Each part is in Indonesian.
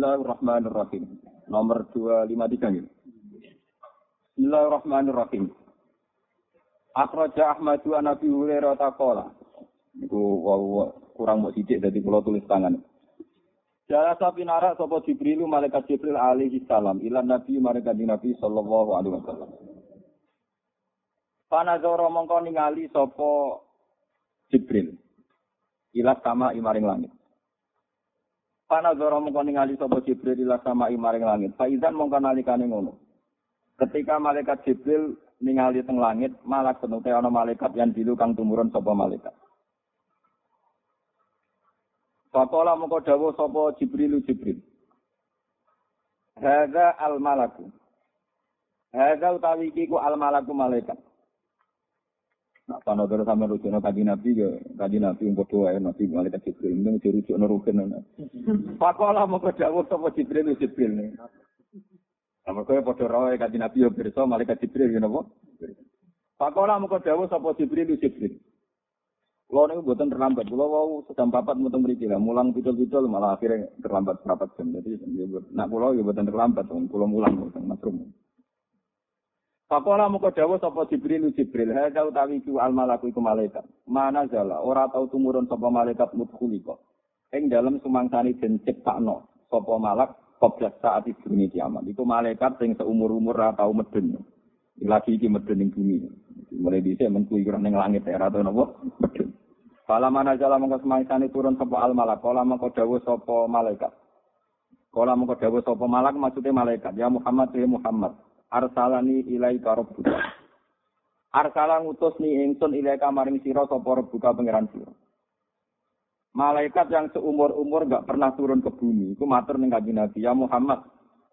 Bismillahirrahmanirrahim. Nomor 253 ini. Bismillahirrahmanirrahim. Akhraja Ahmadu an Abi Hurairah taqala. Iku kurang mau sithik dadi kula tulis tangan. Jala sapinara sapa Jibril malaikat Jibril alaihi salam ila Nabi malaikat Nabi sallallahu alaihi wasallam. Panazara mongko ningali sapa Jibril ila sama imaring langit. Panazara mongko ningali sapa Jibril ila sama imaring langit. Faizan mongko nalikane ngono. Ketika malaikat Jibril ningali teng langit, malak penute ana malaikat yang dilu kang tumurun sapa malaikat. Faqala mongko dawuh sapa Jibril. Hadza al-malaku. Hadza utawi iki ku al-malaku malaikat. Nah, panodoro sampe rujukno kanjeng Nabi ya, kanjeng Nabi padha wae Nabi malaikat Jibril ning dirujukno rugen. Faqala mongko dawuh sapa Jibril. Sama kowe padha rawe kanjeng Nabi ya pirsa malaikat Jibril ya napa? Faqala mongko dawuh sapa Jibril. Kulo niku mboten terlambat. Kulo wau sedang papat muteng mriki lah, mulang pidul-pidul malah akhirnya terlambat berapa jam. Jadi nak kulo ya mboten terlambat, kulo mulang mboten masrum. Pakola muka dawuh sapa Jibril. Hadza utawi ku al malaku iku malaikat. Mana zala ora tau tumurun sapa malaikat mudkhulika. Ing dalem sumangsane den ciptakno sapa malak qabla saat ibune kiamat. Iku malaikat sing seumur-umur ora tau medhen. Lagi iki medhen ning bumi. Mulai dhisik menku iki ning langit ora tau napa medhen. Fala mana zala mongko sumangsane turun sapa al malak. Kala mongko dawuh sapa malaikat. Kala mongko dawuh sapa malak maksude malaikat. Ya Muhammad ya Muhammad. Arsalani ilaika rabbuka. Arsala ngutus ni ingsun ilaika maring sira sapa rabbuka pangeran sira. Malaikat yang seumur-umur enggak pernah turun ke bumi, iku matur ning kanjeng Nabi, ya Muhammad,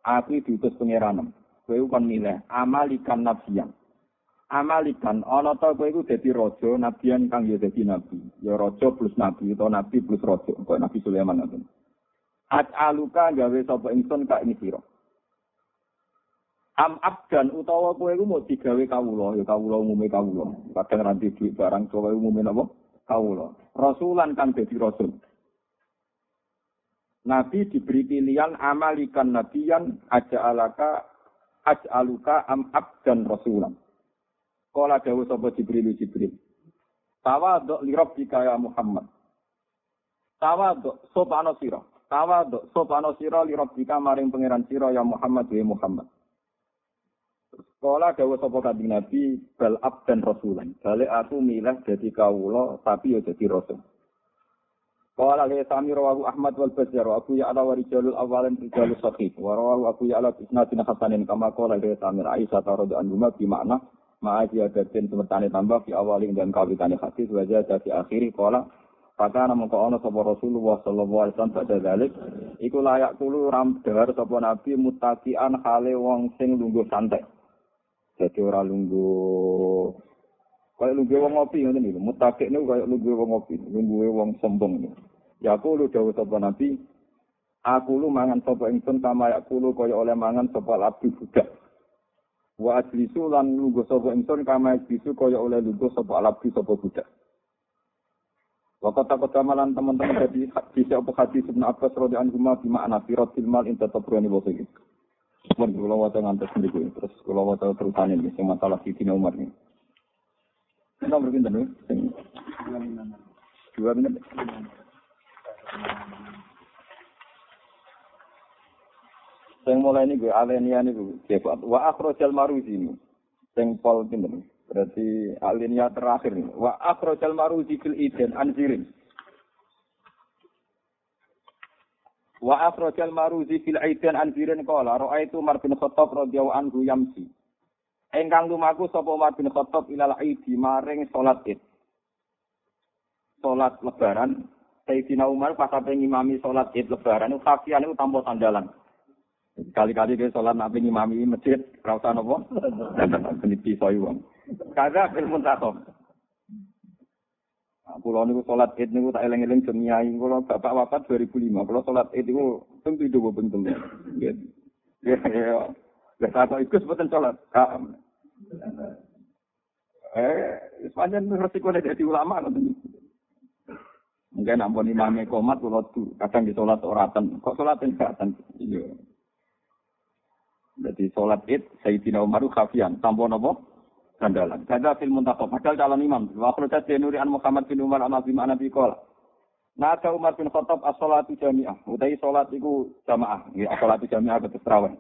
aku diutus pangeran. Kowe kon milih amalikan nabiyan. Amalikan ana ta kowe iku dadi raja, nabiyan kang ya dadi nabi. Ya raja plus nabi utawa nabi plus raja, kaya Nabi Sulaiman ngoten. Aj'aluka gawe sapa ingsun ka ing sira. Am abdan utawa kowe iku mau digawe kawula, ya kawula umume kawula. Kadang ranti dhuwit barang kowe umume napa? Kawula. Rasulan kang dadi rasul. Nabi diberi pilihan amalikan nabiyan aj'aluka am abdan rasulan. Kala dawuh sapa Jibril. Tawadhu li rabbika ya Muhammad. Tawadhu sopano sira. Tawadhu sopano sira li rabbika maring pangeran sira ya Muhammad ya Muhammad. Kala dawuh sapa kanjeng Nabi bal abdan rasulan. Balik aku milih dadi kawula tapi ya dadi rasul. Kala le sami rawahu Ahmad wal Bazzar wa Abu Ya'la wa rijalul awalin rijalus sahih. Wa rawahu Abu Ya'la isnadin hasanin kama qala le sami Aisyah radhiyallahu anha bi makna ma'aji adatin semertane tambah fi awalin dan kawitane hadis wa jada fi akhiri qala Pakana mongko ana sapa Rasulullah sallallahu alaihi wasallam pada dalik iku layak kulo ram dahar sapa Nabi mutakian hale wong sing lungguh santai. Jadi ora lungguh kaya lungguh wong ngopi ngoten niku. Mutakik niku kaya lungguh wong ngopi, lungguhe wong sombong. Ya kulo dawuh sapa Nabi, aku lu mangan sapa ingsun kama yak kulo kaya oleh mangan sapa abdi budak. Wa ajlisu lan lungguh sapa ingsun kama ajlisu kaya oleh lungguh sapa abdi sapa budak. Waktu takut kamalan teman-teman jadi hadis apa hadis Ibnu Abbas radhiyallahu anhu bi makna firatil mal inta tabrani wasiki. Mun kula waca ngantos niku terus kula waca terusane iki sing masalah Sidina Umar iki. Nomor pinten niku? 2 menit. Sing mulai niku alenia niku wa akhrajal maruzi niku. Sing pol pinten? Berarti alenia terakhir niku. Wa akhrajal maruzi fil idan anzirin. Wa akhrajal maruzi fil aidan anzirin qala ra'aitu Umar bin Khattab radhiyallahu anhu yamsi. Engkang lumaku sapa Umar bin Khattab ilal aidi maring salat Id. Salat lebaran Sayyidina Umar pas ape ngimami salat Id lebaran niku kafian niku tanpa sandalan. Kali-kali dia salat nabi ngimami masjid ora usah napa. Ben iso wong. Kaza fil muntakhab. Kulo niku salat Id niku tak eling-eling jam nyai kulo bapak wafat 2005. Kulo salat Id niku ping 7 ping 3. Nggih. Ya. Lah tak ikut mboten salat. Sepanjang resiko dadi ulama ngoten. Mungkin ampun imame komat kula kadang di salat oratan. Kok salat enggatan? Iya. Jadi salat Id Sayyidina Umar khafian tanpa napa? Sandalan. Kada fil muntakhab padahal calon imam. Wa akhraja Nuri an Muhammad bin Umar an Abi Ma'an bi qala. Nada Umar bin Khattab as-salatu jami'ah. Utai salat iku jamaah. Nggih, as-salatu jami'ah ketes tarawih.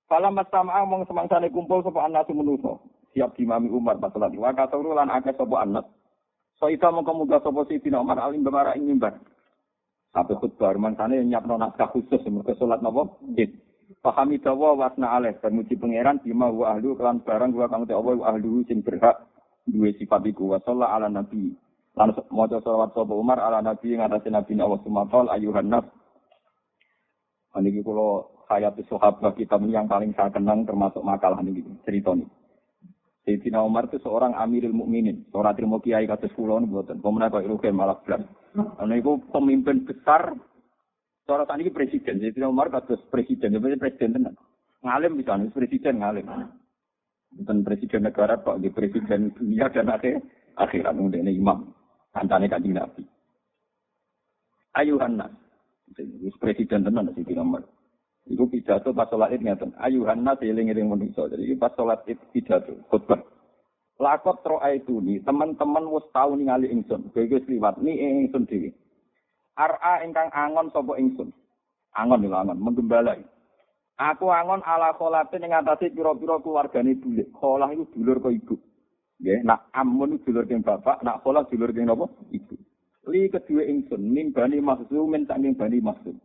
Falam mastama'a mong semangsane kumpul sapa anasu menusa. Siap dimami Umar pas salat. Wa kasuru lan akeh sapa anas. So ita mongko muga sapa Sayyidina Umar alim bemara ing mimbar. Sampai khutbah mangsane nyiapno naskah khusus mergo salat napa? Id. Pahami dawa wasna aleh dan muji pangeran bima wa ahlu kelan barang wa kang Allah wa ahlu sing berhak duwe sifat iku wa sallallahu ala nabi. Lan maca selawat sapa Umar ala nabi ngatasi nabi Allah sumakal ayuhan nas. Niki kula hayat sahabat kita yang paling saya kenang termasuk makalah niki cerita niki. Sayyidina Umar itu seorang Amirul Mukminin, seorang terima kiai kados kula niku mboten. Pemenang kok rugen malah blas. Niku pemimpin besar. Cara tadi presiden, jadi Umar kados presiden, jadi presiden tenan. Ngalim bisa, presiden ngalim. Bukan presiden negara, kok di presiden dunia dan akhirat ini imam. Antane Kanjeng Nabi. Ayuhan nas. Presiden tenan si Umar. Iku pidato pas salat Id ngaten. Ayuhan nas eling-eling manusa. Jadi pas salat Id pidato khutbah. Lakot ro'aituni, teman-teman wis tau ningali ingsun. Wis liwat ni ingsun dhewe. Ar'a ingkang angon sapa ingsun. Angon lho angon, menggembalai. Aku angon ala kholatin ing atase pira-pira keluargane bulik. Kholah iku dulur kok ibu. Nggih, nak amun dulur keng bapak, nak kholah dulur keng napa? Ibu. Li kedue ingsun nimbani makhzumin saking bani makhzum.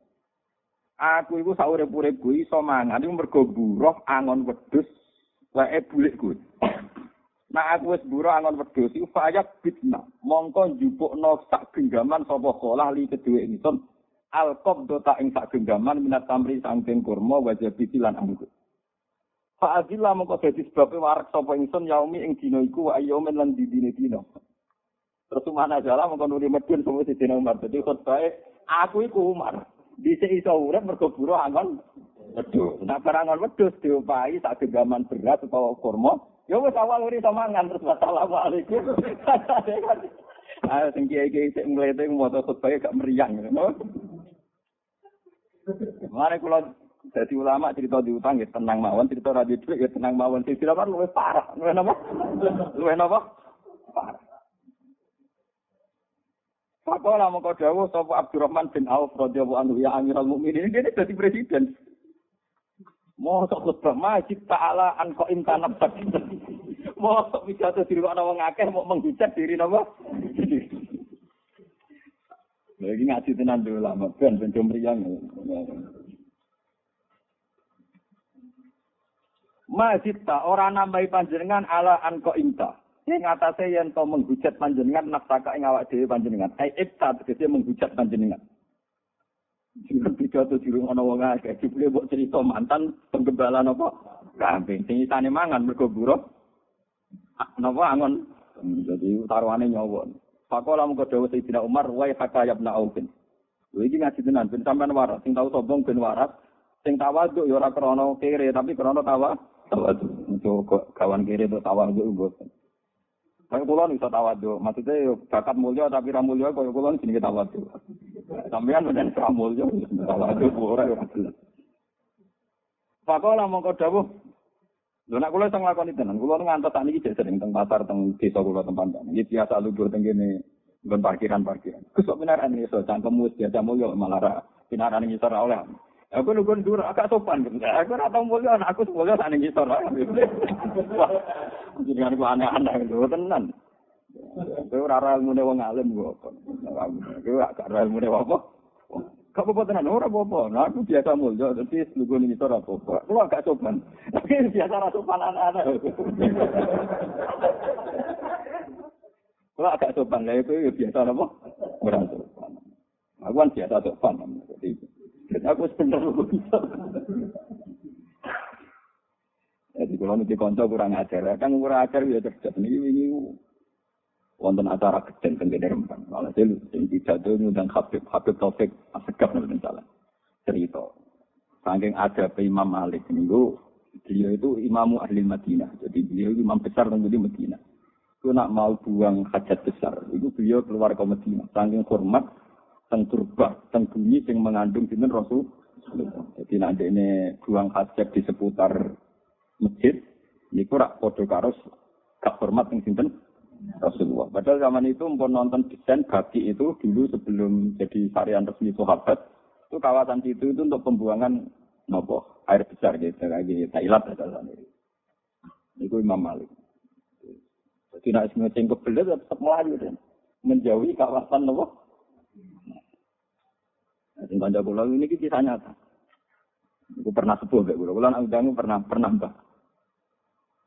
Aku iku saurip-uripku iso mangan iku mergo buruh angon wedhus wae bulik kuwi. Nah aku wis buruh angon wedhus iku fayak bitna. Mongko njupukno sak genggaman sapa kholah li kedue ingsun. Al-qabdo ta ing sak genggaman minat tamri saking kurma wajib lan anggur. Fa azilla mongko dadi sebabe warak sapa ingsun yaumi ing dina iku wa ayyamin lan dina. Terus mana jala mongko nuli medun sapa Sidina Umar. Dadi khotbahe aku iku Umar. Dhisik iso urip mergo buruh angon wedhus. Nah barangan wedhus diopahi sak genggaman beras utawa kurma. Ya wis awal uri samangan terus assalamualaikum. Sing kiai-kiai sik mlete maca khotbah gak meriang ngono. Mare kula dadi ulama cerita diutang ya tenang mawon, cerita radio dhuwit ya tenang mawon. Sing dirapat luwih parah. Luwih napa? Luwih napa? Parah. Pakola mongko dawuh sapa Abdurrahman bin Auf radhiyallahu anhu ya Amirul Mukminin ini dadi presiden. Mosok khotbah majid ta'ala an kok imtanab tadi. Mosok pidato diri ana wong akeh mau menghujat diri napa? Lagi ngaji tenan dhewe lama ben mriyang. Majid ta ora nambahi panjenengan ala an kok imta. Ing atase yen to menghujat panjenengan nafsaka ing awak dhewe panjenengan. Ai ibta tegese menghujat panjenengan. Sing pidato diri ana wong akeh jebule mbok cerita mantan penggembala napa kambing sing isane mangan mergo buruh napa angon jadi taruhane nyawa. Pakola mung dawuh Sayyidina Umar wa hakayabna Aufin. Lha iki ngaji tenan ben sampean waras sing tau sombong ben waras sing tawadhu ya ora krana kere tapi krana tawadhu. Untuk kawan kere itu tawadhu mboten. Kaya kula iso tawadhu, maksudnya bakat mulya tapi ra mulya kaya kula jenenge tawadhu. Sampeyan menen ra mulya tawadhu ora ya jelas. Pakola mongko dawuh. Lho nek kula iso nglakoni tenan, kula ngantos sakniki jek sering teng pasar teng desa kula tempat. Iki biasa lugur teng kene nggon parkiran-parkiran. Kusuk pinaran iso cangkemmu biasa mulya malah ra pinaran ngisor oleh. Aku lugur dur agak sopan. Aku ora tau mulya, aku mulya sak ning ngisor. Jenengan ku aneh-aneh lho tenan. Kowe ora ilmune wong alim kok. Kowe gak ora ilmune apa? Kok apa tenan ora apa-apa. Nah aku biasa mulya dadi lugu ning ngisor apa. Kulo gak sopan. Tapi biasa ra sopan aneh-aneh. Kulo agak sopan lha iku biasa apa? Ora sopan. Aku kan biasa sopan. Jadi aku sebenarnya bisa. Jadi kalau nanti konco kurang ajar, kan kurang ajar ya cerdas. Ini wonten acara kecil tentang Rembang. Malah saya yang tidak tahu ngundang Habib Taufik Asegaf nanti salah cerita. Saking ada Imam Malik minggu, beliau itu imamu ahli Madinah. Jadi beliau imam besar di Madinah. Itu nak mau buang hajat besar, itu beliau keluar ke Madinah. Saking hormat, teng turbah, teng bumi yang mengandung sinten Rasul. Jadi nanti ini buang hajat di seputar masjid, ini kurang podo karos gak hormat yang sinten Rasulullah. Padahal zaman itu mpun nonton desain baki itu dulu sebelum jadi syariat resmi sahabat, itu kawasan itu untuk pembuangan nopo air besar gitu, kayak Thailand ada sana. Itu Imam Malik. Jadi nak ngeceng kebelet tetap melayu dan menjauhi kawasan nopo. Nah, sing kanca kula ini kisah nyata. Aku pernah sepuh mbek kula nak undang pernah mbah.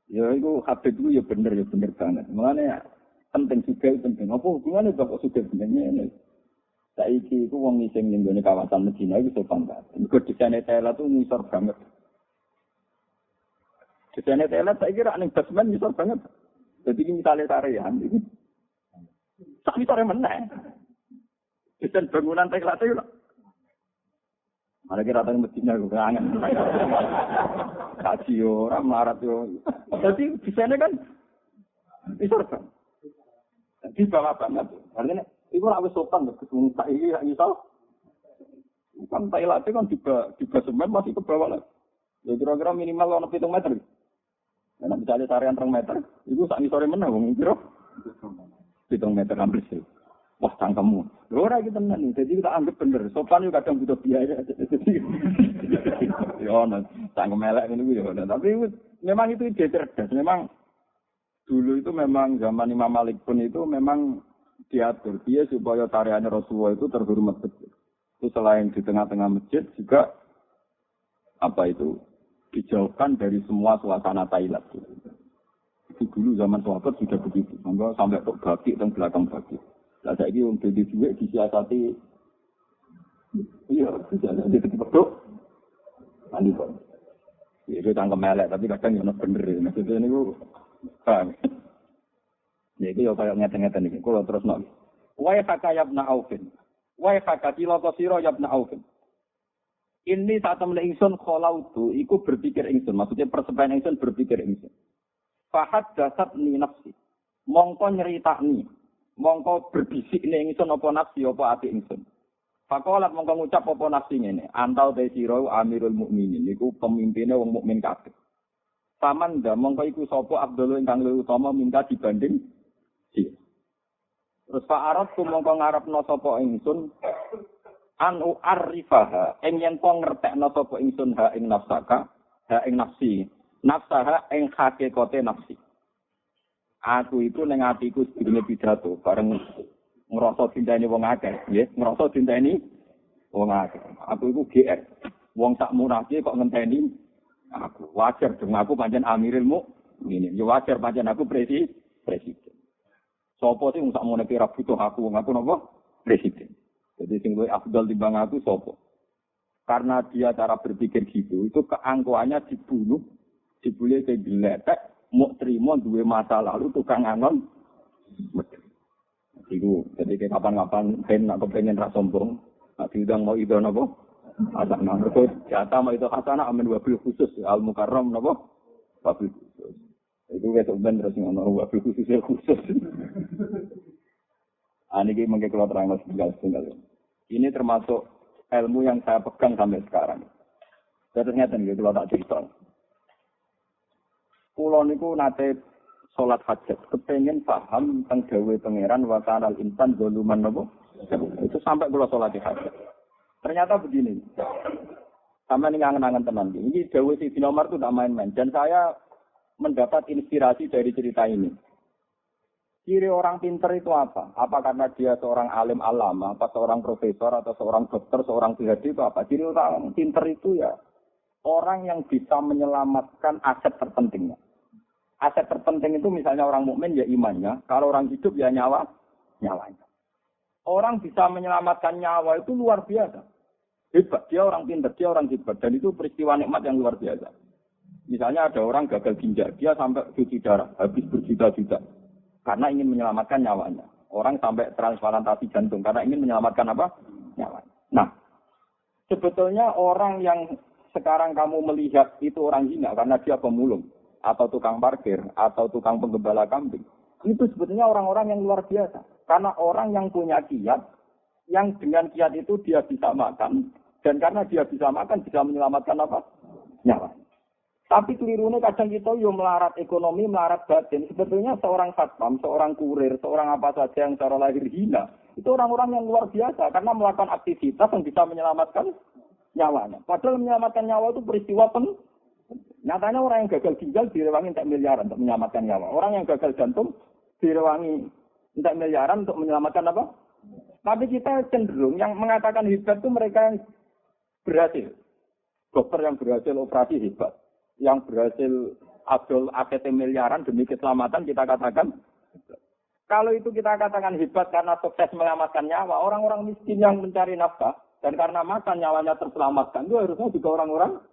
Ya itu habis itu ya bener banget. Makanya penting juga penting. Apa hubungannya bapak sudah benernya ini? Saiki itu wong ngising ning gone kawasan Medina itu sopan banget. Mergo desane Thailand itu ngisor banget. Desane Thailand saiki ra ning basement ngisor banget. Jadi ini misalnya tarian ini. Sak misore meneh. Desain bangunan Thailand itu malah kira tadi Medina gue kangen. Kaji orang melarat yo. Jadi di sana kan isor kan. Di bawah banget. Artinya itu harus sopan loh. Ketemu tak ini misal. Kan Thailand kan di basemen masih ke bawah lah. Ya kira-kira minimal ono 7 meter. Nah misalnya tarian 3 meter, itu sak sore meneh wong kira 7 meter hampir sih. Wah cangkemmu. Ora iki tenan. Jadi kita anggap bener. Sopan yo kadang butuh biaya. Yo ono cangkem elek ngene kuwi yo. Tapi memang itu ide cerdas. Memang dulu itu memang zaman Imam Malik pun itu memang diatur dia supaya tariannya Rasulullah itu terhormat betul. Itu selain di tengah-tengah masjid juga apa itu dijauhkan dari semua suasana Thailand. Itu dulu zaman sahabat sudah begitu. Sampai tok baki teng belakang baki. Lah saiki wong dadi dhuwit disiasati iya, disiasati ketok. Ani kok. Ya itu tangkem elek tapi kadang yo bener. Maksudnya niku paham. Ya iki yo kaya ngeten-ngeten iki. Kulo terus nok. Wa yakayabna aufin. Wa yakakila qasira yabna aufin. Ini saat temen ingsun kholautu iku berpikir ingsun. Maksudnya persebayan ingsun berpikir ingsun. Fahad dasat ni nafsi. Mongko nyeritakni. Mongko berbisik ni ingsun apa nafsi apa ati ingsun. Fakolat mongko ngucap apa nafsi ngene. Antau tesiro amirul mukminin. Iku pemimpinnya wong mukmin kabeh. Taman dah mongko iku sapa Abdul ingkang luwih utama minta dibanding si. Terus Pak Arab ku mongko ngarepno sapa ingsun anu arifaha ing yen kok ngertekno sapa ingsun ha ing nafsaka ha ing nafsi nafsaha ing hakikate nafsi. Aku itu ning atiku sedurunge pidato bareng ngrasa dinteni wong akeh, nggih, ngrasa dinteni wong akeh. Aku iku GR. Wong sak murahke kok ngenteni aku. Wajar dong aku pancen amiril mukminin. Ya wajar pancen aku presiden. Sopo sing sak mene kira butuh aku napa? Presiden. Jadi sing luwih afdal timbang aku sopo? Karena dia cara berpikir gitu, itu keangkuhannya dibunuh, dibully ke geletek. Mau terima dua masa lalu tukang angon, itu jadi kapan-kapan aku pengen ras sombong, nanti udah mau itu nabo, ada nang itu jatah mau itu kasana amin wabil khusus al mukarram nabo, wabil khusus itu kayak sebenarnya terus ngono wabil khusus. Ini mungkin kalau terang tunggal. Ini termasuk ilmu yang saya pegang sampai sekarang. Ternyata nih kalau tak cerita. Kulo niku nate salat hajat, kepengen paham tentang dawe pangeran wa kanal insan zaluman napa. Itu sampai kulo salat hajat. Ternyata begini. Sampai ning angen-angen tenan. Ini dawe Sayyidina Umar itu tidak main-main dan saya mendapat inspirasi dari cerita ini. Ciri orang pinter itu apa? Apa karena dia seorang alim alama, apa seorang profesor atau seorang dokter, seorang PhD itu apa? Ciri orang pinter itu ya orang yang bisa menyelamatkan aset terpentingnya. Aset terpenting itu misalnya orang mukmin ya imannya, kalau orang hidup ya nyawanya. Orang bisa menyelamatkan nyawa itu luar biasa. Hebat, dia orang pintar, dia orang hebat dan itu peristiwa nikmat yang luar biasa. Misalnya ada orang gagal ginjal, dia sampai cuci darah, habis berjuta-juta karena ingin menyelamatkan nyawanya. Orang sampai transplantasi jantung karena ingin menyelamatkan apa? Nyawanya. Nah, sebetulnya orang yang sekarang kamu melihat itu orang hina karena dia pemulung atau tukang parkir, atau tukang penggembala kambing. Itu sebetulnya orang-orang yang luar biasa. Karena orang yang punya kiat, yang dengan kiat itu dia bisa makan, dan karena dia bisa makan, bisa menyelamatkan apa? Nyawa. Tapi kelirunya kadang kita melarat ekonomi, melarat batin. Sebetulnya seorang satpam, seorang kurir, seorang apa saja yang secara lahir hina, itu orang-orang yang luar biasa karena melakukan aktivitas yang bisa menyelamatkan nyawanya. Padahal menyelamatkan nyawa itu peristiwa nyatanya orang yang gagal ginjal direwangi entek miliaran untuk menyelamatkan nyawa. Orang yang gagal jantung direwangi entek miliaran untuk menyelamatkan apa? Tapi kita cenderung yang mengatakan hebat itu mereka yang berhasil. Dokter yang berhasil operasi hebat. Yang berhasil adol APT miliaran demi keselamatan kita katakan. Kalau itu kita katakan hebat karena sukses menyelamatkan nyawa, orang-orang miskin yang mencari nafkah dan karena makan nyawanya terselamatkan itu harusnya juga orang-orang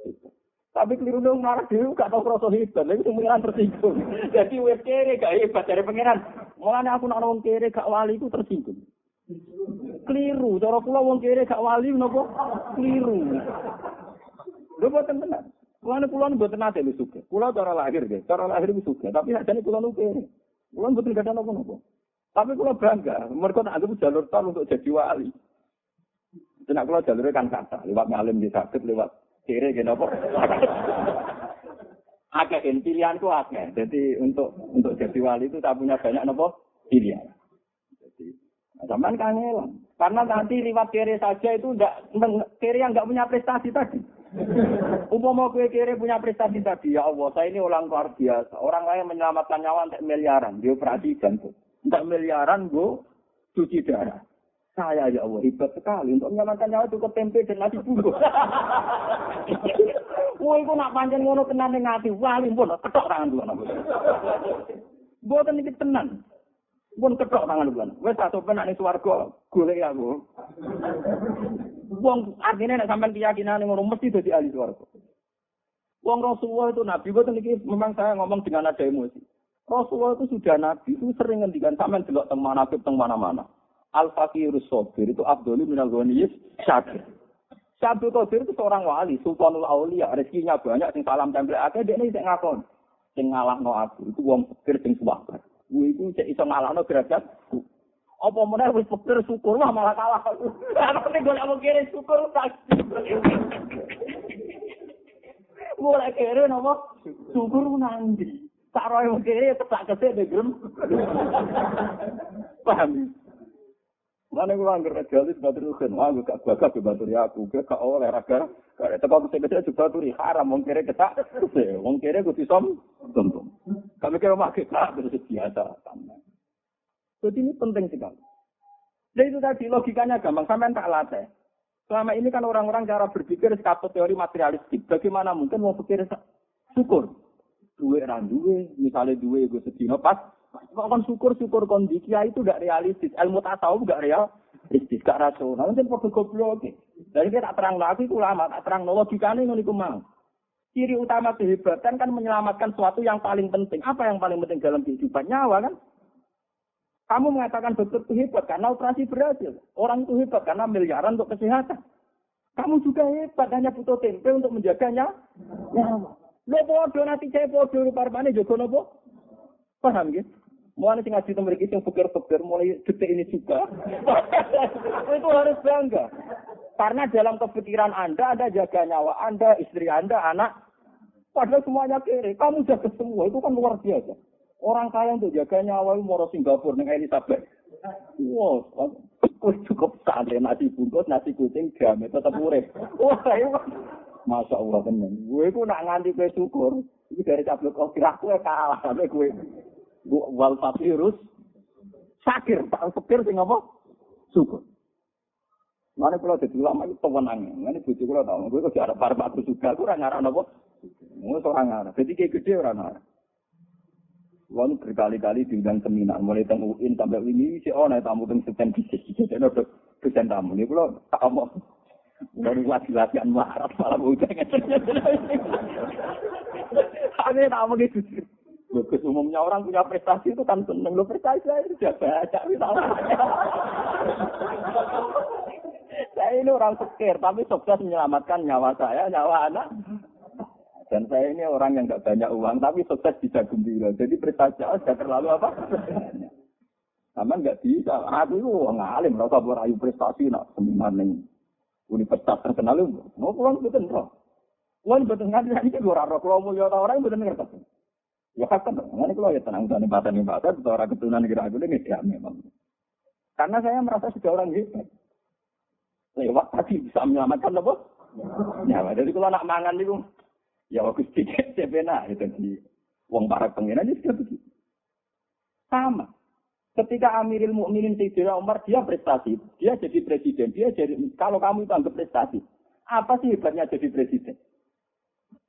hebat. Tapi keliru dong marah dulu gak tahu rasa hebat, lagi pengiran tersinggung. Jadi wes kere gak hebat dari pengiran. Mulanya aku nak wong kere gak wali itu tersinggung. Keliru, cara kula wong kere gak wali napa? Keliru. Lho boten tenan. Mulane kula mboten nate lho sugih. Kula cara lahir nggih, cara lahir iku sugih, tapi sakjane kula nu kere. Kula mboten gadah napa-napa. Tapi kula bangga, mergo tak anggap jalur tol untuk jadi wali. Tenak kula jalure kan kata, lewat ngalim di sakit, lewat kere nggih napa. Akeh pilihanku akeh. Jadi untuk jadi wali itu tak punya banyak napa pilihan. Jadi zaman kangelan. Karena nanti lewat kere saja itu kere yang enggak punya prestasi tadi. Umpama kowe kere punya prestasi tadi, ya Allah, saya ini orang luar biasa. Orang lain menyelamatkan nyawa untuk miliaran, dia operasi jantung. Untuk miliaran, gue cuci darah. Saya, ya Allah, hebat sekali. Untuk menyelamatkan nyawa cukup tempe dan nasi bungkus. Wah, itu nak pancen ngono tenan ning ati. Wali pun ketok tangan kula. Mboten iki tenan. Pun ketok tangan kula. Wis tak sopen nek swarga golek aku. Wong artine nek sampean keyakinane ngono mesti dadi ahli swarga. Wong Rasulullah itu nabi, boten iki memang saya ngomong dengan ada emosi. Rasulullah itu sudah nabi, itu sering ngendikan sampean delok teng manaqib teng mana-mana. Al-Faqirus Sabir itu Abdul minal Ghaniyis Syakir. Abdul Qadir itu seorang wali, Sultanul Aulia, rezekinya banyak, sing salam tempel akeh, dia ini sing ngakon. Sing ngalahno aku, itu wong fakir sing suwabar. Kuwi iku sik iso ngalahno derajat. Apa meneh wis fakir syukur lah malah kalah. Aku nek golek wong kere syukur tak. Mulai kere napa? Syukur nanti. Tak roe wong kere tak kesek degrem. Paham? Mana gue anggur ajalis batur kan, aku gak bakat baturi aku, gak oleh raga, gak teko kese juga baturi haram, wong kere ketak, wong kere gue disom, tonton. Kami kira mak kita terus biasa. Jadi ini penting sekali. Jadi itu tadi logikanya gampang, sampai tak latih. Selama ini kan orang-orang cara berpikir sekaput teori materialistik. Bagaimana mungkin mau pikir syukur? Duwe randuwe, misalnya duwe gue sedino pas. Kon syukur kondisi itu tidak realistis. Ilmu tasawuf tidak realistis, tidak rasional. Nanti perlu goblok. Jadi kita tak terang lagi ulama, tak terang logikanya ngono iku mau. Ciri utama kehebatan kan menyelamatkan sesuatu yang paling penting. Apa yang paling penting dalam kehidupan? Nyawa kan? Kamu mengatakan dokter itu hebat karena operasi berhasil. Orang itu hebat karena miliaran untuk kesehatan. Kamu juga hebat hanya butuh tempe untuk menjaganya. Nyawa. Lo bodoh nanti saya bodoh parmane jogo nopo? Paham gitu? Mulai sing ngaji temen iki sing pikir-pikir mulai detik ini juga. Itu harus bangga. Karena dalam kepikiran Anda jaga nyawa Anda, istri Anda, anak. Padahal semuanya kere. Kamu jaga semua. Itu kan luar biasa. Orang kaya untuk jaga nyawa itu mau Singapura dengan Elizabeth. Wow. Cukup santai nasi bungkus, nasi kucing, jamet, tetap urip. Wah, itu Masya Allah tenan. Gue itu nak nganti gue syukur. Itu dari cablok kau kira gue kalah. Sampai gue. Wal papirus sakir, tak pikir sing apa? Syukur. Mane kula dadi ulama iki pewenange. Mane bojo kula tau, kowe kok arep arep aku juga, aku ora ngarep napa. Wis ora ngarep. Dadi ki gede ora ngarep. Wong berkali-kali diundang seminar mulai teng UIN sampai ini si ana tamu teng Seten bisik. Dene dosen tamu niku kula tak omong. Dari latihan marah malah bocah. Ane tak omong gitu. Bagus umumnya orang punya prestasi itu kan seneng. Lo prestasi saya sudah baca. Saya ini orang fakir, tapi sukses menyelamatkan nyawa saya, nyawa anak. Dan saya ini orang yang nggak banyak uang, tapi sukses bisa gembira. Jadi prestasi sudah terlalu apa? Sama nggak bisa. Aku itu ngalim, rasa berayu prestasi, nak seminar nih. Universitas terkenal itu. Mau pulang betul roh. Pulang betul ngaji ini gue raro. Kalau mau lihat orang betul ngerti. Ya kan, ini kalau ya tenang tenang bahasa, orang keturunan kira aku ini nggak memang. Karena saya merasa sudah orang hebat. Lewat tadi bisa menyelamatkan apa? Ya, jadi kalau nak mangan itu. Ya waktu sedikit sebenarnya itu di uang para pengiran itu sudah begitu. Sama. Ketika Amirul Mukminin Sayyidina Umar dia prestasi, dia jadi presiden, dia jadi kalau kamu itu anggap prestasi, apa sih hebatnya jadi presiden?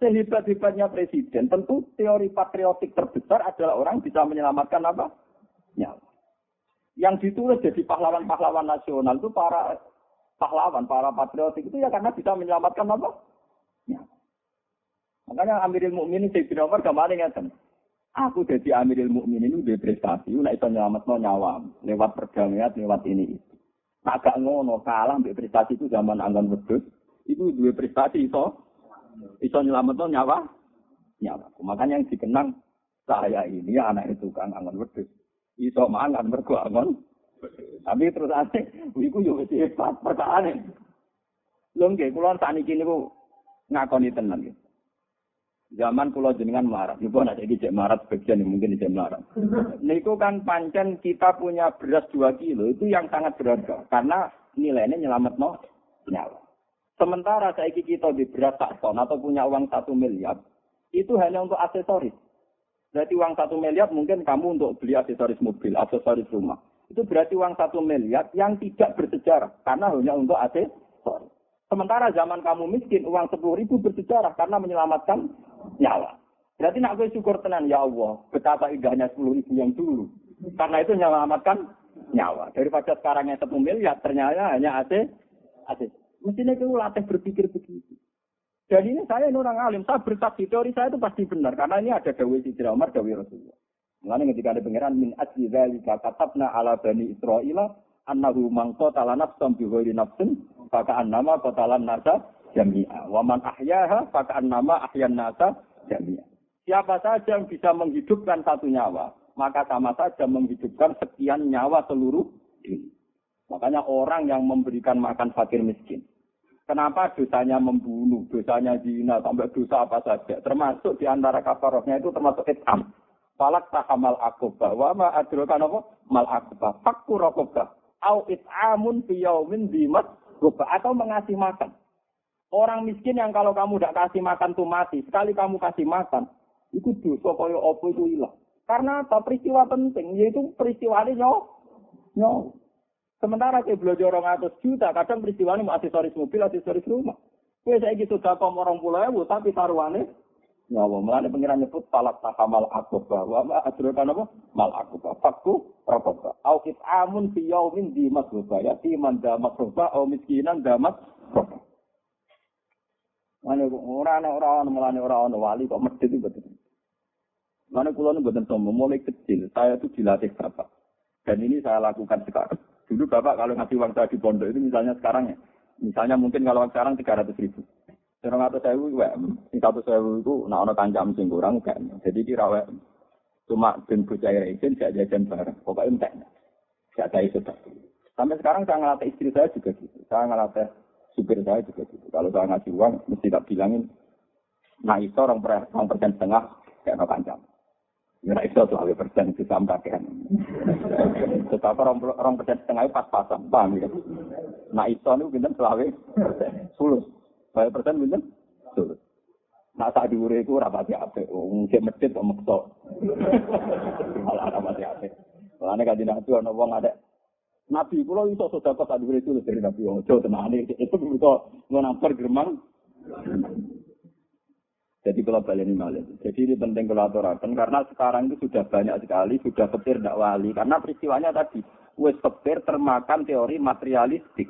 Sehebat-hebatnya presiden, tentu teori patriotik terbesar adalah orang bisa menyelamatkan apa? Nyawa. Yang ditulis jadi pahlawan-pahlawan nasional itu para pahlawan, para patriotik itu ya karena bisa menyelamatkan apa? Nyawa. Makanya Amirul Mukminin Sayyidina Umar kemarin ngatakan, aku jadi Amirul Mukminin itu prestasi, nek iso nyelametno nyawa lewat perdamaian, lewat ini. Nak gak ngono kalah mbek prestasi itu zaman anggon wedhus, itu dua prestasi iso nyelametno nyawa. Makanya yang dikenang saya ini anak itu kan anggon wedhus. Iso mangan mergo anggon. Tapi terus asik, iku yo wis hebat perkarane. Lho nggih, kula sakniki niku ngakoni tenan nggih. Zaman kula jenengan melarat, niku ana iki cek melarat sebagian mungkin cek melarat. Niku kan pancen kita punya beras 2 kilo itu yang sangat berharga karena nilainya nyelametno nyawa. Sementara saiki kita di beras 1 ton atau punya uang 1 miliar, itu hanya untuk aksesoris. Berarti uang 1 miliar mungkin kamu untuk beli aksesoris mobil, aksesoris rumah. Itu berarti uang 1 miliar yang tidak bersejarah karena hanya untuk aksesoris. Sementara zaman kamu miskin, uang 10.000 bersejarah karena menyelamatkan nyawa. Berarti nak gue syukur tenan, ya Allah, betapa indahnya 10.000 yang dulu. Karena itu menyelamatkan nyawa. Daripada sekarang yang 1 miliar, ternyata hanya AC. Mestinya kita latih berpikir begitu. Dan ini saya ini orang alim, saya bersaksi, teori saya itu pasti benar. Karena ini ada dawai Sayyidina Umar, dawai Rasulullah. Mengenai ketika ada pengiran, min ajli dzalika katabna ala bani Israila, annahu man qatala nafsan bi ghairi nafsin fa ka'annama qatala an-nasa jami'a wa man ahyaha fa ka'annama ahyan nasa jami'a. Siapa saja yang bisa menghidupkan satu nyawa, maka sama saja menghidupkan sekian nyawa seluruh dunia. Makanya orang yang memberikan makan fakir miskin. Kenapa dosanya membunuh, dosanya zina, sampai dosa apa saja, termasuk di antara kafarahnya itu termasuk it'am. Falak tahamal akobah, wa ma adraka napa mal akobah, fakku raqabah. Au it'amun fi yaumin dimat goba atau mengasih makan. Orang miskin yang kalau kamu tidak kasih makan tuh mati. Sekali kamu kasih makan, itu dosa kaya apa itu hilang. Karena apa? Peristiwa penting, yaitu peristiwa ini nyawa. Sementara saya belajar 200 juta, kadang peristiwa ini aksesoris mobil, aksesoris rumah. Saya gitu sudah komorong 10.000, tapi taruhannya nyawa. Mulanya pengiran nyebut falak tahamal akobah. Wa adrokan apa? Mal akobah. Fakku rokobah. Au it'amun fi yaumin dimat goba. Ya timan damat goba. Au miskinan damat goba. Mulanya orang wali kok medit itu betul. Mulanya kulon betul sombong. Mulai kecil, saya itu dilatih bapak. Dan ini saya lakukan sekarang. Dulu bapak kalau ngasih uang saya di pondok itu misalnya sekarang ya. Misalnya mungkin kalau sekarang 300.000. 100.000 itu nak ono kancam sing kurang kan. Jadi dirawat cuma ben bocah izin gak jajan bareng. Pokoknya entek. Gak ada itu. Sampai sekarang saya ngelatih istri saya juga gitu. Saya ngelatih supir saya juga gitu. Kalau saya ngasih uang mesti tak bilangin nah itu 2,5% kayak no kancam. Ya itu tuh 2% itu sama kakean. Tetapi 2,5% pas-pasan, paham ya. Nah itu itu pinten 20%. Sulus. 2% pinten? Sulus. Nah sak dhuwure iku ora pati apik. Wong sing medhit kok meksa. Malah ora pati apik. Mulane kanjeng Nabi ana wong ada Nabi kula iso sedekah sak dhuwure itu dari Nabi ojo tenane itu bisa ngonamper geremang. Jadi kalau baleni malih. Jadi ini penting kalau aturaken karena sekarang itu sudah banyak sekali sudah kepir ndak wali karena peristiwanya tadi wis kepir termakan teori materialistik.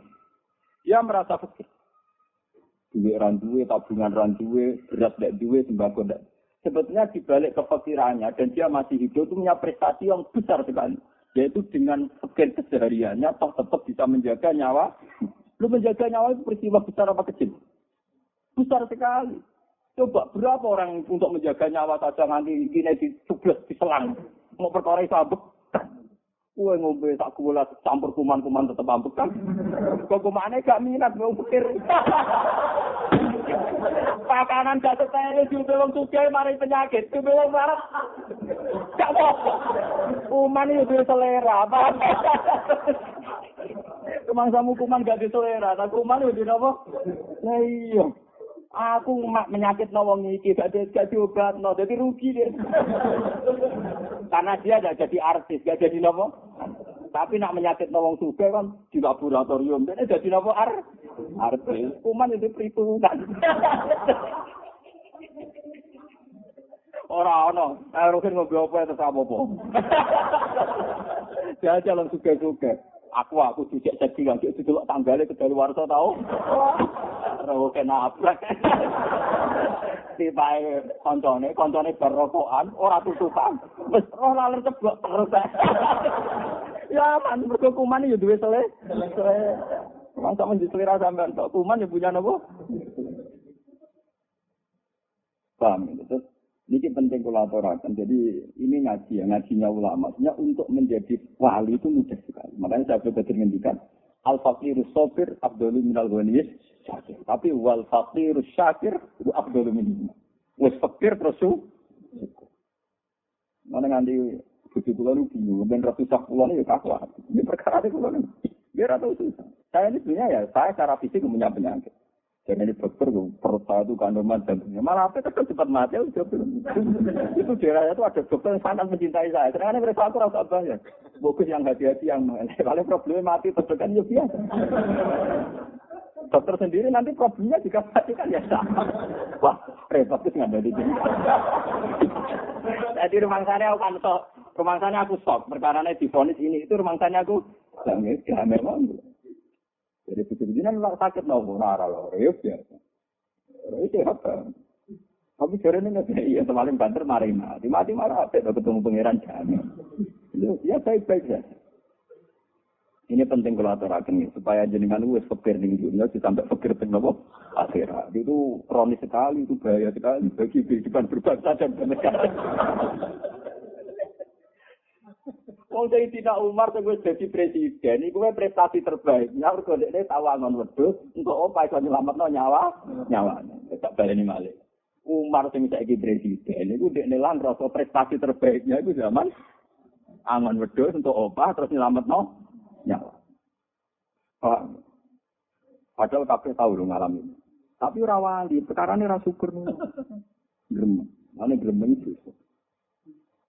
Dia merasa fikih. Duit randuwe, tabungan randuwe, beras ndak duwe, sembako ndak. Sebetulnya dibalik kefikirannya dan dia masih hidup itu punya prestasi yang besar sekali. Yaitu dengan fikir kesehariannya toh tetap bisa menjaga nyawa. Lu menjaga nyawa itu peristiwa besar apa kecil? Besar sekali. Coba berapa orang untuk menjaga nyawa saja nanti gini dicublas, diselang. Mau perkara sabuk. Kue ngombe tak gula campur kuman-kuman tetep ambek kan. Kok kumane gak minat mau pikir. Pakanan gak setene diuntung sugih mari penyakit. Diuntung marah. Gak apa. Kuman itu selera. Kemangsamu kuman gak diselera. Nah kuman itu apa? Nah iya. Aku menyakit wong iki gak diobat, jadi rugi dia. Karena dia gak jadi artis, gak jadi nopo. Tapi nak menyakit wong suka kan di laboratorium, dia jadi nopo artis. Kuman itu perhitungan. Orang Rukin ngobrol apa itu apa. Dia jalan suka. Aku dijak jadi lagi itu tanggalnya ke dari warsa tahu. Rukin nabrak. Tibae koncone berrokokan ora tutupan. Wis roh laler ceblok terus. Ya man mergo kuman ya duwe selera. Wong sampeyan diselera sampean tok kuman ya punya napa? Paham itu. Ini penting kula aturaken. Jadi ini ngaji ya, ngajinya ulama. Maksudnya untuk menjadi wali itu mudah sekali. Makanya saya sudah ngendikan al-faqirus sabir afdalu minal ghaniyis syakir. Tapi wal faqirus syakir itu afdalu minhu. Wis fakir terus syukur. Mana nganti bojo kula nu bingung ben ratusan kula ya kakuat. Ini perkara kula nu. Biar atau susah. Saya ini sebenarnya ya saya secara fisik punya penyakit. Jadi ini dokter, perut saya itu kandungan jantungnya. Malah apa kan cepat mati. Itu daerahnya itu ada dokter yang sangat mencintai saya. Sedangkan mereka aku rasa banyak. Bagus yang hati-hati yang paling problemnya mati terdekat ya biasa. Dokter sendiri nanti problemnya jika mati kan ya sama. Wah, repot itu nggak ada di sini. Jadi rumah sana aku kan sok. Rumah sana aku sok. Perkaranya divonis ini. Itu rumah sana aku. Ya memang. Jadi begini-begini sakit nopo nara loh, ya biasa. Itu apa? Tapi sore ini iya semalam banter mati malah apa? Ketemu pangeran jamin. Ya baik-baik saja. Ini penting kalau aturaken supaya jenengan wis fakir ning dunia sampai fakir teng nopo akhirat. Itu kronis sekali, itu bahaya sekali bagi kehidupan berbangsa dan bernegara. Wong Sayyidina Umar sing wis dadi presiden iku prestasi terbaik. Nyaur kok dekne tawangon wedhus engko apa iso nyelametno nyawane. Tak baleni malih. Umar sing saiki presiden iku dekne lan rasa prestasi terbaiknya iku zaman angon wedhus untuk opah terus nyelametno nyawa. Padahal kabeh tau lho ngalami. Tapi ora wali, perkarane ora syukur. Gremeng. Ane gremeng itu.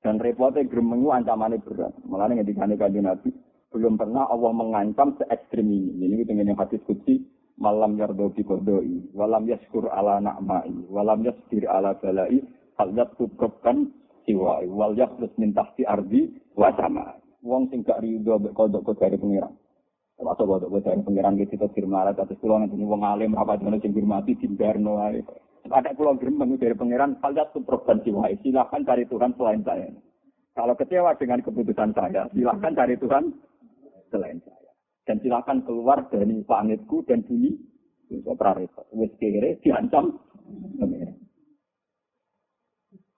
Dan repotnya gremeng itu ancamannya berat. Malah ngendikane Kanjeng Nabi, belum pernah Allah mengancam se-ekstrim ini. Ini dengan yang hadis qudsi, malam yardo bi qadai, walam yaskur ala na'mai, walam yasbir ala balai, fal yatubkan siwai, wal yaqrus min tahti ardi wa sama. Wong sing gak rido mek kodok dari pengiran. Termasuk kodok dari pengiran kita firmarat atas kula ngene wong alim apa dene sing hormati dimbarno ae. Ada pulau gremeng dari pangeran, kalian subprobansi wahai, silahkan cari Tuhan selain saya. Kalau kecewa dengan keputusan saya, silahkan cari Tuhan selain saya. Dan silahkan keluar dari planetku dan bumi. Itu prarepot. Wis kere diancam pangeran.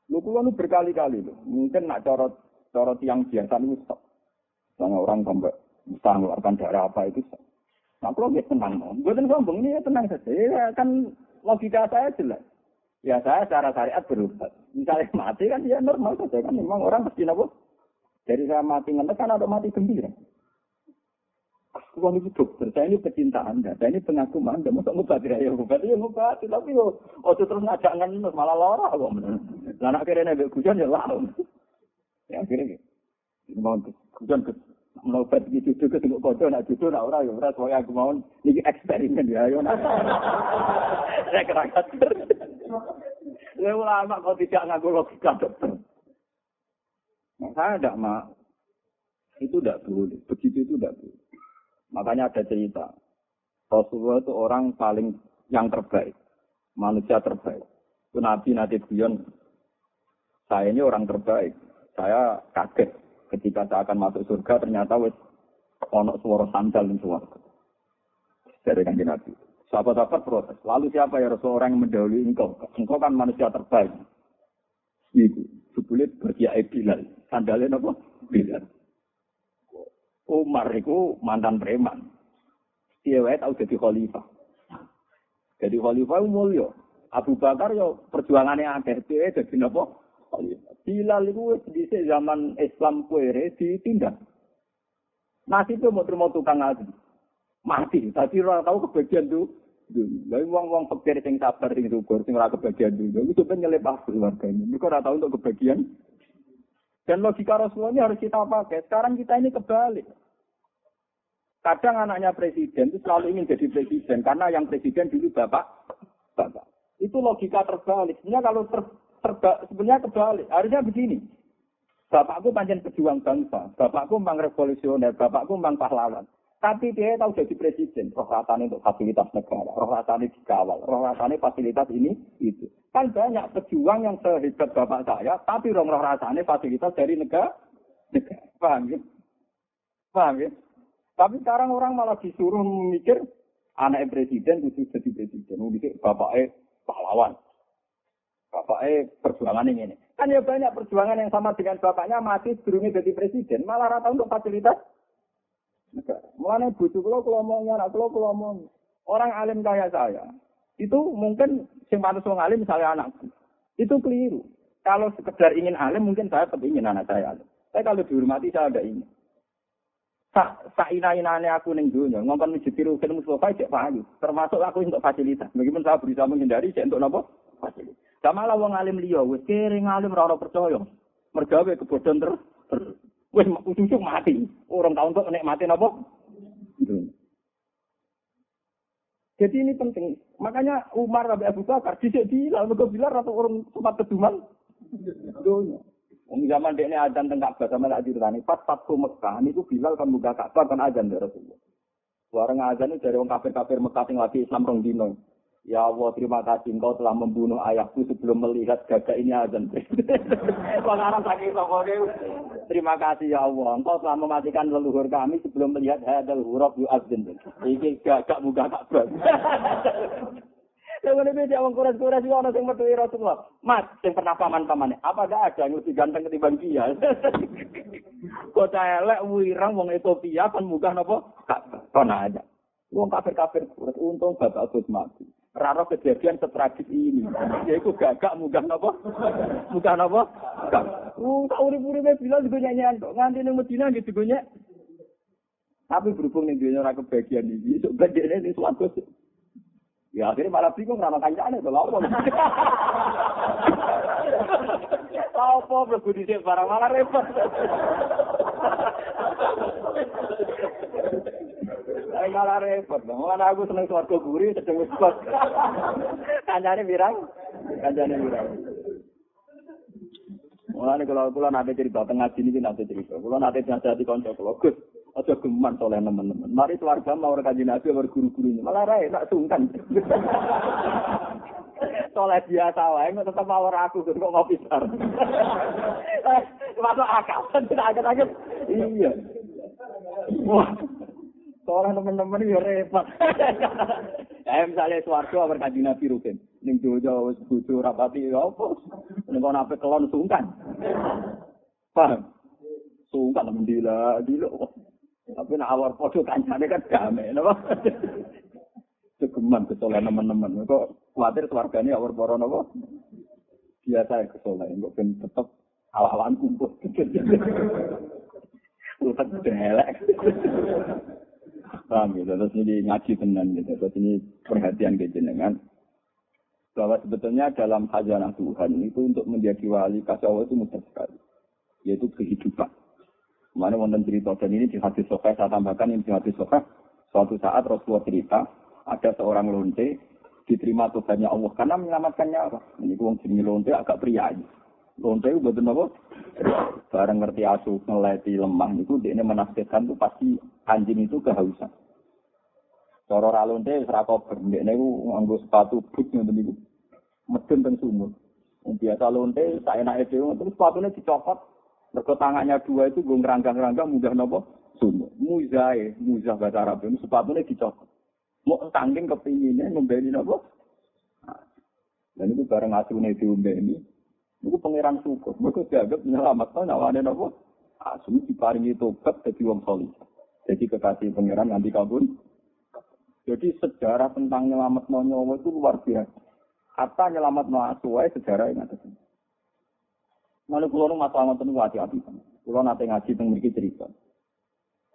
Lu pulau berkali-kali loh. Mungkin nak corot yang biasa itu stop. Misalnya orang sampai bisa mengeluarkan darah apa itu stop. Nah kalau dia tenang, buatan sombong ini ya tenang saja. Ya, kan logika saya jelas. Ya saya secara syariat berubat. Misalnya mati kan ya normal saja kan. Memang orang mesti apa? Dari saya mati ngenes kan ada mati gembira. Uang itu dokter, saya ini pecinta Anda. Saya ini pengagum Anda. Masa ngobati ya ngobati. Tapi terus ngajak ngenes malah lara kok. Nah akhirnya nabi hujan ya lalu. Ya akhirnya mau hujan ke ngobat gitu juga tengok kode nak judul nak ora ya ora soalnya aku mau niki eksperimen ya ayo nak saya kerakat ulama kok tidak ngaku logika dokter nah, saya tidak mau itu tidak boleh begitu itu tidak boleh makanya ada cerita Rasulullah itu orang paling yang terbaik manusia terbaik itu Nabi Guyon saya ini orang terbaik saya kaget ketika saya akan masuk surga, ternyata wis ono suara sandal ning surga. Dari Kanjeng Nabi. Sahabat-sahabat protes. Lalu siapa ya Rasul orang yang mendahului engkau? Engkau kan manusia terbaik. Itu. Sebulit berkiai Bilal. Sandalnya apa? Bilal. Umar itu mantan preman. Dia wae tahu jadi khalifah. Jadi khalifah mulia. Abu Bakar yo perjuangannya akeh. Dia jadi apa? Khalifah. Bilal itu di zaman Islam kuere ditindak. Nasibnya mau terima tukang ngaji. Mati. Tadi orang tahu kebagian tuh. Lalu uang fakir yang sabar, yang syukur, yang ora kebagian dulu. Itu kan nyelepas keluarganya. Mereka ora tahu untuk kebagian. Dan logika Rasulullah ini harus kita pakai. Sekarang kita ini kebalik. Kadang anaknya presiden itu selalu ingin jadi presiden. Karena yang presiden dulu bapak. Itu logika terbalik. Sebenarnya kalau sebenarnya kebalik. Harusnya begini. Bapakku panjang pejuang bangsa. Bapakku memang revolusioner. Bapakku memang pahlawan. Tapi dia tahu jadi presiden, roh rasanya untuk fasilitas negara, roh rasanya dikawal, roh rasanya fasilitas ini, itu. Kan banyak pejuang yang sehebat bapak saya, tapi roh rasanya fasilitas dari negara. Paham ya? Paham ya? Tapi sekarang orang malah disuruh mikir, anak presiden itu jadi presiden. Mikir bapaknya pahlawan. Bapaknya perjuangan ini. Kan ya banyak perjuangan yang sama dengan bapaknya mati sebelumnya jadi presiden, malah rata untuk fasilitas. Mulane bojo kula ngomongnya, anak kula ngomong. Orang alim kaya saya, itu mungkin sing pantes wong alim misalnya anakku. Itu keliru. Kalau sekedar ingin alim mungkin saya tetap ingin anak saya alim. Tapi kalau dihormati saya ada ingin. Sak ina-inane aku ning donya, ngomong mijiti rukun Mustafa cek payu. Termasuk aku untuk fasilitas. Meskipun saya berusaha menghindari cek untuk napa? Fasilitas. Sama lah wong alim liya wis kering alim ora percaya. Mergawe kebodohan terus. Wes ujung mati. Orang tahun kok nek mati napa? Jadi ini penting. Makanya Umar sampai Abu Bakar dhisik Bilal mergo Bilal atau orang sempat keduman. Dunya. Wong zaman dekne adzan teng Ka'bah sama tak diritani pas Fathu Mekah niku Bilal kan buka Ka'bah kan adzan dari Rasulullah. Warang adzan itu dari wong kafir-kafir Mekah sing lagi Islam rong dino. Ya Allah, terima kasih engkau telah membunuh ayahku sebelum melihat gagak ini azan. Wong Arab saking sokone. Terima kasih ya Allah, engkau telah mematikan leluhur kami sebelum melihat hadal huruf yu'adzin. Iki gagak muga Ka'bah. Lha ngene iki wong kuras-kuras iki ana sing metu Rasulullah. Mas, sing pernah paman-pamane, apa enggak ada yang lebih ganteng ketimbang dia? Kota elek wirang wong Ethiopia kan muga napa? Ka'bah. Kono aja. Wong kafir-kafir kuras untung bapak Gus mati. Raro kejadian setragis ini. Yaitu gagak munggah napa? Munggah napa? Tak urip-uripe Bilal juga nyanyian kok nganti ning Madinah nggih digonya. Tapi berhubung ning dunya ora kebagian iki, sok bedene ning swarga. Ya akhirnya malah bingung ora kancane to lha opo. Apa mlebu dhisik barang malah repot. Saya malah repot. Malah aku seneng swarga gurih sedeng wis kok. Kancane pirang? Mulane kula nate cerita teng ngaji niki nate cerita. Kula nate nasihati kanca kula, Gus, aja geman soleh teman-teman. Mari keluarga mau kanjeng Nabi ora guru-gurunya. Malah rae nak sungkan. Soleh biasa wae kok tetep ora aku kok ngopi sar. Masuk akal. Agak-agak. Iya. Wah. Soalnya teman-teman ya repot. Misalnya swarga bar kanjeng Nabi rugen. Ning dojo wis bojo rapati ya apa? Ning kono ape kelon sungkan. Paham? Sungkan mendila dilo. Tapi nek awar padha kancane kan damai napa? Cegeman kesolan teman-teman. Kok kuwatir swargane awar para napa? Biasa kesolan kok ben tetep awak-awakan kumpul. Utek delek. Paham ya, terus ini ngaji tenan gitu. Terus ini perhatian ke jenengan bahwa sebetulnya dalam khazanah Tuhan itu untuk menjadi wali kasih itu mudah sekali, yaitu kehidupan. Kemarin wonten cerita dan ini di hadis sahih saya tambahkan ini di hadis sahih. Suatu saat Rasulullah cerita ada seorang lonte diterima Tuhannya Allah karena menyelamatkan nyawa. Ini wong jenenge lonte agak priayi. Lonte itu betul apa? Barang ngerti asuh ngeleti lemah itu dia menafsirkan itu pasti anjing itu kehausan. Cara ra lonte wis ra kober, ndekne iku nganggo sepatu boot ngoten niku. Medun teng sumur. Wong biasa lonte saenake dhewe terus sepatune dicopot. Mergo tangannya dua itu nggo ngranggang-ranggang mudah napa? Sumur. Muzah bahasa Arab itu sepatune dicopot. Mau saking kepinginnya ngembeni napa? Dan itu bareng asune diombeni. Niku pangeran syukur. Mergo dianggap nyelametno nyawane napa? Asu diparingi tobat dadi wong saleh. Jadi kekasih pangeran nganti kabun. Jadi sejarah tentang nyelametno nyawa itu luar biasa. Hatta nyelametno asu wae sejarah yang ada. Malah kula nu masalah ngoten niku ati-ati. Kula nate ngaji teng mriki cerita.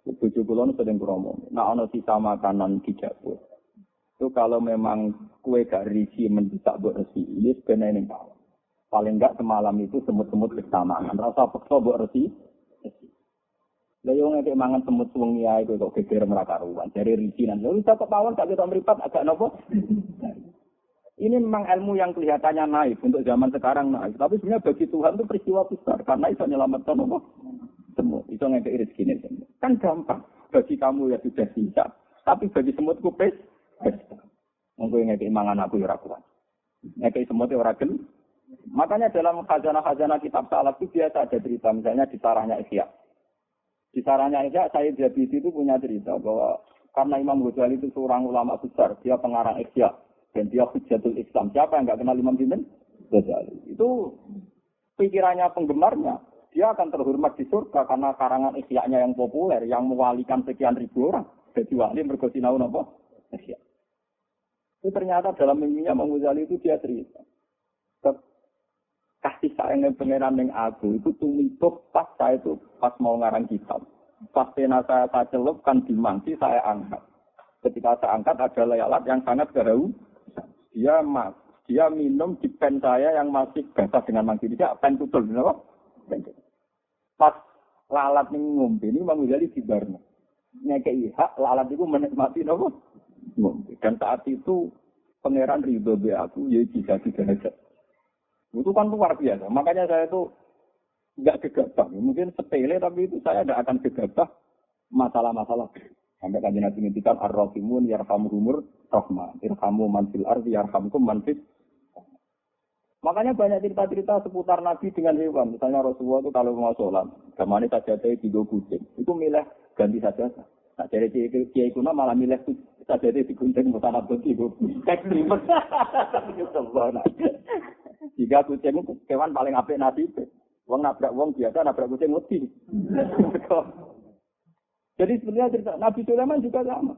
Bojo kula nu sedeng kromo. Nek ana sisa makanan di dapur. Itu kalau memang kue gak risi mendesak mbok resi, ini sebenarnya ning bawah. Paling enggak semalam itu semut-semut bersamaan. Rasa peksa mbok resi. Lah yo ngeke mangan semut wengi ae kok geger merakaruan. Dari risi nang lho bisa kepawon gak ketok mripat agak napa. Ini memang ilmu yang kelihatannya naif untuk zaman sekarang naif. Tapi sebenarnya bagi Tuhan itu peristiwa besar. Karena itu menyelamatkan apa? Semut. Itu ngekei rezeki ini. Kan gampang. Bagi kamu ya sudah bisa. Tapi bagi semut kupes. Mungkin ngekei mangan aku ya rakuan. Ngekei semut ya ragen. Makanya dalam khazanah-khazanah kitab salaf itu biasa ada cerita. Misalnya di sarahnya Ihya. Di sarahnya Ihya, Sayyid Jabidi itu punya cerita bahwa karena Imam Ghazali itu seorang ulama besar. Dia pengarang Ihya. Dan dia Hujjatul Islam. Siapa yang enggak kenal Imam Ghazali? Itu pikirannya penggemarnya. Dia akan terhormat di surga karena karangan Ihya-nya yang populer, yang mewalikan sekian ribu orang. Jadi wali mergo sinau napa? Ihya. Itu ternyata dalam mimpinya Imam Ghazali itu dia cerita. Kasih sayangnya pangeran yang aku itu tumituk pas saya itu pas mau ngarang kitab. Pas pena saya celupkan di mangsi saya angkat. Ketika saya angkat ada layalat yang sangat gerau. Dia minum di pen saya yang masih basah dengan mangsi. Dia pen tutul, kenapa? Pas lalat ini ngombe ini Imam Ghazali dibarno. Ngekei hak lalat itu menikmati napa? Ngombe. Dan saat itu pangeran ridho be aku ya bisa derajat. Itu kan luar biasa. Makanya saya itu enggak gegabah. Mungkin sepele tapi itu saya tidak akan gegabah masalah-masalah. Sampai kanjeng Nabi ngendikan ar-rahimun yarhamuhumur rahman. Irhamu man fil ardi yarhamkum man fis. Makanya banyak cerita-cerita seputar Nabi dengan hewan. Misalnya Rasulullah itu kalau mau sholat, gamane sajadahe digo kucing. Itu milih ganti sajadah. Nah, dari kiai kuno malah milih sajadahe digunting mutana bagi go. Ekstrim. Jika kucing itu kewan paling apik nasib. Wong nabrak wong biasa nabrak kucing wedi. Jadi sebenarnya cerita Nabi Sulaiman juga sama.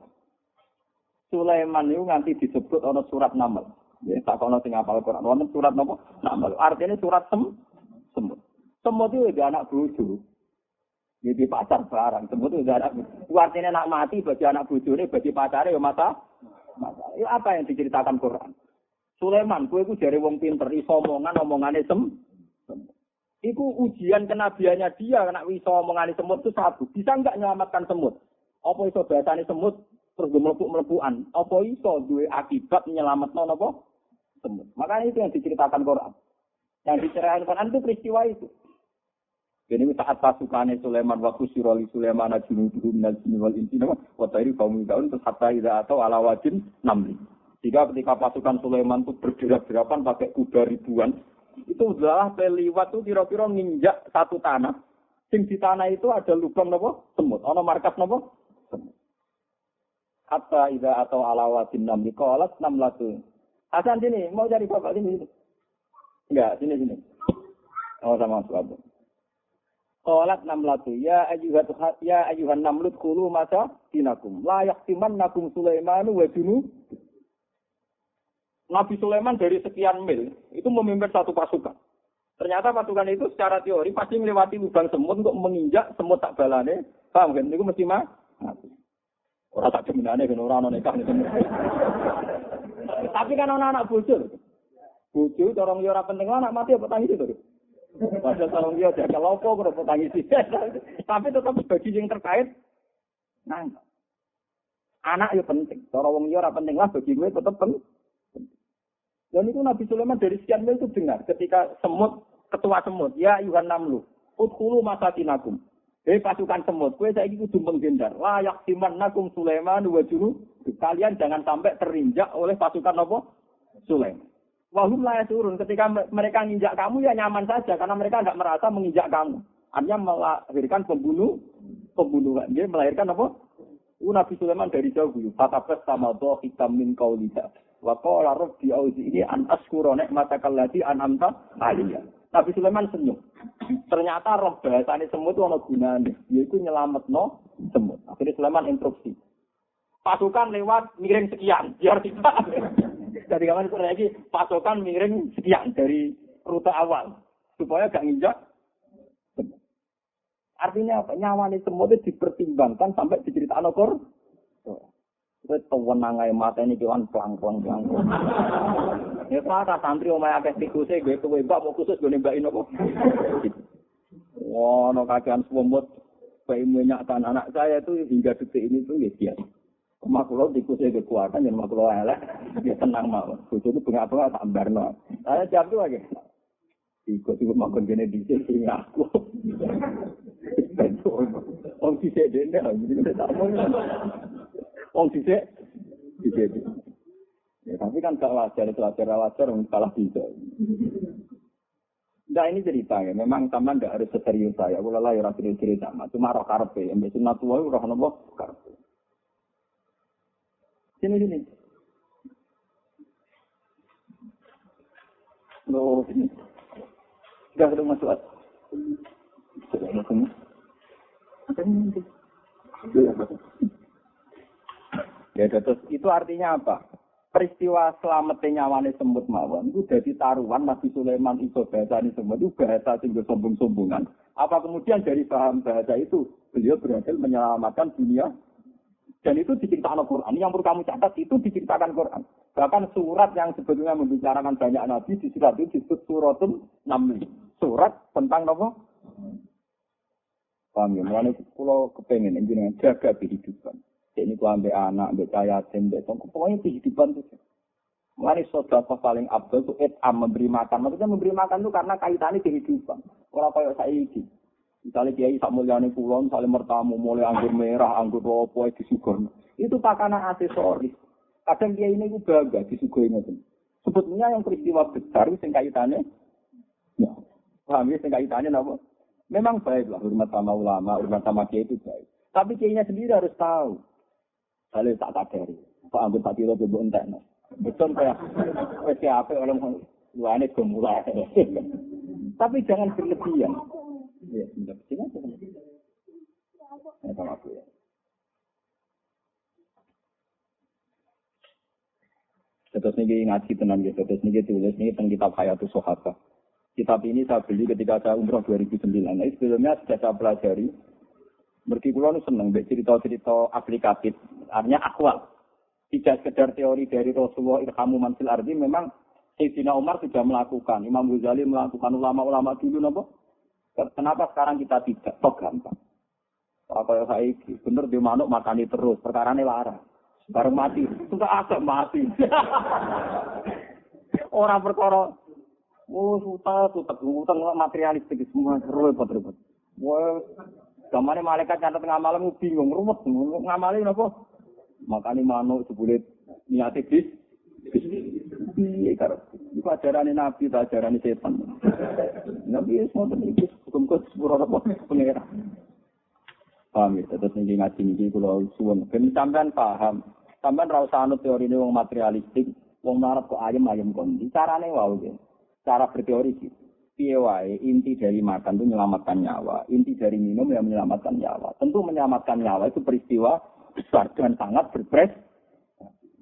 Sulaiman itu nanti disebut ana surat Naml. Ya, tak kono sing hafal Quran. Wonten surat napa? Naml. Artinya surat semut. Semut itu udah anak bojo. Jadi pacar barang. Semut itu udah anak. Itu artinya nak mati bagi anak bojone, bagi pacare ya mata. Itu apa yang diceritakan Quran? Sulaiman, kowe iku jare wong pinter, iso omongane semut. Iku ujian kenabiannya dia, nek iso omongane semut itu satu. Bisa enggak nyelamatkan semut? Apa iso bahasane semut terus mlebu-mlebuan? Apa iso duwe akibat nyelametno napa? Semut. Makanya itu yang diceritakan Quran. Yang diceritakan Quran itu peristiwa itu. Jadi saat pasukannya Sulaiman wa kusiroli Sulaiman junuduhu minal jinni wal insi wa tayri qaumi daun terus hatta idza atau ala wajin namli. Jika ketika pasukan Sulaiman itu bergerak-gerakan pakai kuda ribuan, itu adalah peliwat itu kira-kira nginjak satu tanah. Sing di tanah itu ada lubang napa? Semut. Ana markas napa? Semut. Hatta idza atau ala wajin namli qalat namlatu. Hasan sini, mau cari bapak sini. Enggak, sini. Oh sama suatu. Qalat namlatu ya ayyuhan namlut khulu masa dinakum la yaqtimannakum Sulaiman wa junu. Nabi Sulaiman dari sekian mil itu memimpin satu pasukan. Ternyata pasukan itu secara teori pasti melewati lubang semut untuk menginjak semut tak balane. Paham kan? Itu mesti mati. Orang tak jeminane kan orang nikah nih. Tapi kan anak bojo. Bojo dorong yo ora penting anak mati apa tangis itu. Padahal dorong yo jaga lopo karo tangis. Tapi tetap bagi yang terkait nang. Anak yo penting. Dorong yo ora penting lah bagi gue tetap penting. Dan itu Nabi Sulaiman dari sekian mil itu dengar ketika ketua semut, ya Yuhan Namlu, udkhulu masakinakum. Pasukan semut, kowe saiki kudu menghindar. La yaqtimannakum Sulaiman wa juru. Kalian jangan sampai terinjak oleh pasukan apa? Sulaiman. Wahum la yasurun, ketika mereka nginjak kamu ya nyaman saja karena mereka tidak merasa menginjak kamu. Artinya melahirkan pembunuhan, dia melahirkan apa? Nabi Sulaiman dari jauh dulu. Fatabas sama doh hitam min kaulida. Wa qala rabbi auzi'ni an askura nikmatakal lati an'amta alayya. Nabi Sulaiman senyum. Ternyata roh bahasane semut itu ana gunane, yaitu nyelametno semut. Akhirnya Sulaiman instruksi. Pasukan lewat miring sekian, biar tidak. Dari kapan itu lagi pasukan miring sekian dari rute awal supaya gak nginjak. Artinya apa? Nyawane semut itu dipertimbangkan sampai diceritakan Al-Qur'an. Wis tewenang ae mateni kewan plang-plang. Ya kata santri omahe akeh tikuse gue kowe mbak mau khusus gue nembakin apa. Wah, no kakean semut bayi menyakkan anak saya itu hingga detik ini tuh ya dia. Makulo tikuse kekuatan yang makulo elek dia tenang mawon. Bojoku bengak-bengak tak ambarno. Saya jawab tuh lagi. Ikut makan gene dhisik sing aku. Wong dhisik dene iki tak omong. Wong dhisik. Ya, tapi kan gak wajar salah bisa. Nah ini cerita ya, memang taman tidak harus serius saya. Aku lelah ya rapi cerita, cuma roh karpe. Yang sunat tua roh nopo karpe. Sini. Loh, sini. Sudah ketemu masuk. Sudah ketemu. Ya terus itu artinya apa? Peristiwa selamatnya nyawane semut mawon itu jadi taruhan Nabi Sulaiman iso bahasane semut itu bahasa sing sombong-sombongan. Apa kemudian dari paham bahasa itu beliau berhasil menyelamatkan dunia? Dan itu diceritakan Al-Quran. Yang perlu kamu catat itu diceritakan Quran. Bahkan surat yang sebetulnya membicarakan banyak nabi di surat itu disebut suratul Naml. Surat tentang apa? Paham ya? Mulane kula kepengin jenengan jaga kehidupan. Ini ku ambek anak, ambek cahaya, ambek tongkol. Pokoknya kehidupan itu. Mulai sedekah paling abdul itu memberi makan. Maksudnya memberi makan itu karena kaitannya kehidupan. Orang kaya saiki. Misalnya kiai sak mulyane kula, misalnya mertamu mulai anggur merah, anggur apa disuguhno. Itu pakanan aksesoris. Kadang kiai ini ku bangga disuguhi ngoten. Sebetulnya yang peristiwa besar sing kaitannya ya. Paham ya sing kaitannya napa? Memang baiklah hormat sama ulama, hormat sama kiai itu baik. Tapi kiainya sendiri harus tahu. Kalau tak sadari, Pak Anggur Pati lo bebo entek. Betul kayak apa orang luane gemulai. Tapi jangan berlebihan. Ya, tidak berlebihan. Ini sama aku ya. Terus ini ngaji tenan gitu. Terus ini tulis ini tentang kitab Hayatus Sahabat. Kitab ini saya beli ketika saya umroh 2009. Nah, sebelumnya sudah saya pelajari. Mergi kula nu seneng mbek cerita-cerita aplikatif, artinya akwal. Tidak sekedar teori dari Rasulullah irhamu man fil ardi, memang Sayyidina Umar sudah melakukan, Imam Ghazali melakukan, ulama-ulama dulu napa? Kenapa sekarang kita tidak? Tok gampang. Kaya saiki bener di manuk makani terus, perkarane lara. Bareng mati, sudah agak mati. Orang perkara utang materialistik semua repot-repot. Wah, zamane malaikat nyatet ngamalem bingung, ruwet. Ngamali napa? Makane manuk sebulit niate bis. Piye karo iku ajarane nabi, ajarane setan. Nabi wis ngoten iki, hukum-hukum sepuro apa pengira. Paham ya, terus niki ngaji niki kula suwun ben sampean paham. Sampean ra usah anut teorine wong materialistik, wong marep kok ayem-ayem kondi. Carane wae iki. Cara berteori iki. Piye wae inti dari makan itu menyelamatkan nyawa, inti dari minum yang menyelamatkan nyawa. Tentu menyelamatkan nyawa itu peristiwa besar dan sangat berprestasi.